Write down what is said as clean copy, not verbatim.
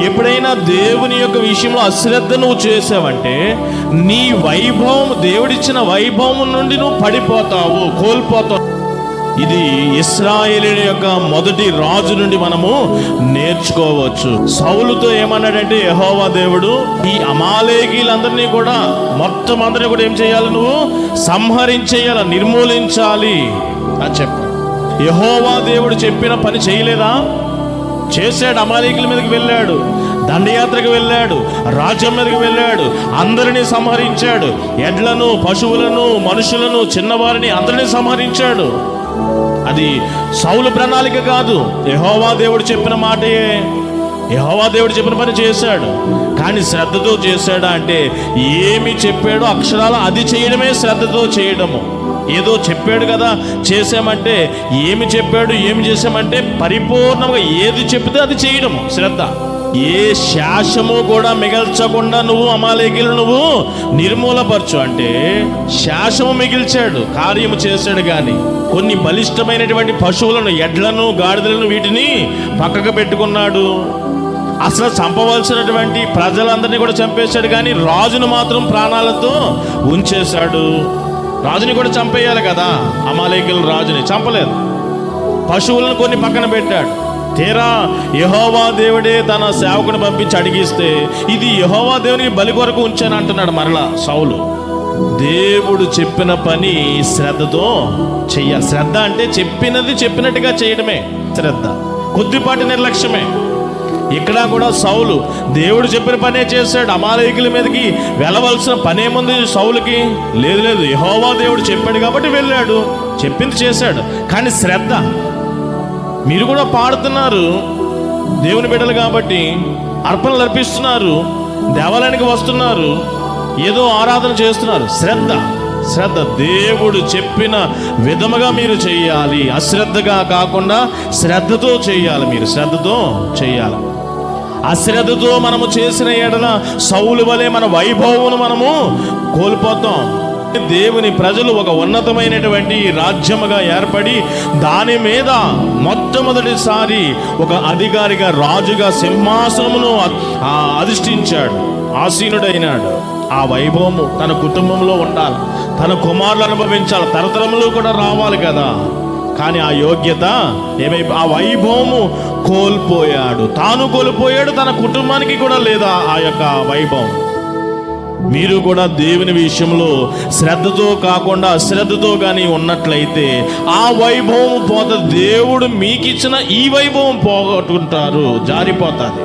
ఎప్పుడైనా దేవుని యొక్క విషయంలో అశ్రద్ధ నువ్వు చేసావంటే నీ వైభవం, దేవుడిచ్చిన వైభవం నుండి నువ్వు పడిపోతావు, కోల్పోతావు. ఇది ఇశ్రాయేలీయుల యొక్క మొదటి రాజు నుండి మనము నేర్చుకోవచ్చు. సౌలుతో ఏమన్నాడంటే యెహోవా దేవుడు ఈ అమాలేకీలందరినీ కూడా మొత్తం అందరినీ కూడా ఏం చేయాలి, నువ్వు సంహరించేయాలి, నిర్మూలించాలి అని చెప్పాడు. యెహోవా దేవుడు చెప్పిన పని చేయలేదా? చేశాడు. అమాలేకీల మీదకి వెళ్ళాడు, దండయాత్రకు వెళ్ళాడు, రాజ్యం మీదకి వెళ్ళాడు, అందరినీ సంహరించాడు. ఎడ్లను, పశువులను, మనుషులను, చిన్నవారిని అందరినీ సంహరించాడు. అది సౌలు ప్రణాళిక కాదు, యెహోవా దేవుడు చెప్పిన మాటయే. యెహోవా దేవుడు చెప్పిన పని చేశాడు. కానీ శ్రద్ధతో చేశాడా అంటే ఏమి చెప్పాడో అక్షరాలు అది చేయడమే శ్రద్ధతో చేయడము. ఏదో చెప్పాడు కదా చేసామంటే, ఏమి చెప్పాడు ఏమి చేసామంటే పరిపూర్ణంగా ఏది చెప్తే అది చేయడము శ్రద్ధ. ఏ శాసము కూడా మిగల్చకుండా నువ్వు అమాలేకీలను నువ్వు నిర్మూలపరచు అంటే శాసము మిగిల్చాడు, కార్యము చేశాడు. కానీ కొన్ని బలిష్టమైనటువంటి పశువులను, ఎడ్లను, గాడిదలను వీటిని పక్కకు పెట్టుకున్నాడు. అసలు చంపవలసినటువంటి ప్రజలందరినీ కూడా చంపేశాడు, కానీ రాజును మాత్రం ప్రాణాలతో ఉంచేశాడు. రాజుని కూడా చంపేయాలి కదా, అమాలేకీల రాజుని చంపలేదు. పశువులను కొన్ని పక్కన పెట్టాడు. తీరా యెహోవా దేవుడే తన సేవకుని పంపించి అడిగిస్తే ఇది యెహోవా దేవునికి బలి కొరకు ఉంచాను అంటున్నాడు మరలా సౌలు. దేవుడు చెప్పిన పని శ్రద్ధతో చెయ్యాలి. శ్రద్ధ అంటే చెప్పినది చెప్పినట్టుగా చేయడమే శ్రద్ధ, కొద్దిపాటి నిర్లక్ష్యమే. ఇక్కడ కూడా సౌలు దేవుడు చెప్పిన పనే చేశాడు. అమాలేకీల మీదకి వెళ్ళవలసిన పనేముంది సౌలుకి? లేదు, యెహోవా దేవుడు చెప్పాడు కాబట్టి వెళ్ళాడు, చెప్పింది చేశాడు. కానీ శ్రద్ధ. మీరు కూడా పాడుతున్నారు, దేవుని బిడ్డలు కాబట్టి అర్పణలు అర్పిస్తున్నారు, దేవాలయానికి వస్తున్నారు, ఏదో ఆరాధన చేస్తున్నారు. శ్రద్ధ దేవుడు చెప్పిన విధముగా మీరు చేయాలి. అశ్రద్ధగా కాకుండా శ్రద్ధతో చేయాలి. మీరు శ్రద్ధతో చేయాలి. అశ్రద్ధతో మనము చేసిన ఎడల సౌలు వలె మన వైభవమును మనము కోల్పోతాం. దేవుని ప్రజలు ఒక ఉన్నతమైనటువంటి రాజ్యముగా ఏర్పడి దాని మీద మొట్టమొదటిసారి ఒక అధికారిగా, రాజుగా సింహాసనమును అధిష్ఠించాడు, ఆసీనుడైనాడు. ఆ వైభవము తన కుటుంబంలో ఉండాలి, తన కుమారులు అనుభవించాలి, తరతరములు కూడా రావాలి కదా. కానీ ఆ యోగ్యత ఆ వైభవము కోల్పోయాడు. తాను కోల్పోయాడు, తన కుటుంబానికి కూడా లేదా ఆ యొక్క వైభవం. మీరు కూడా దేవుని విషయంలో శ్రద్ధతో కాకుండా అశ్రద్ధతో కానీ ఉన్నట్లయితే ఆ వైభవం పోత, దేవుడు మీకు ఇచ్చిన ఈ వైభవం పోగొట్టుకుంటారు, జారిపోతుంది.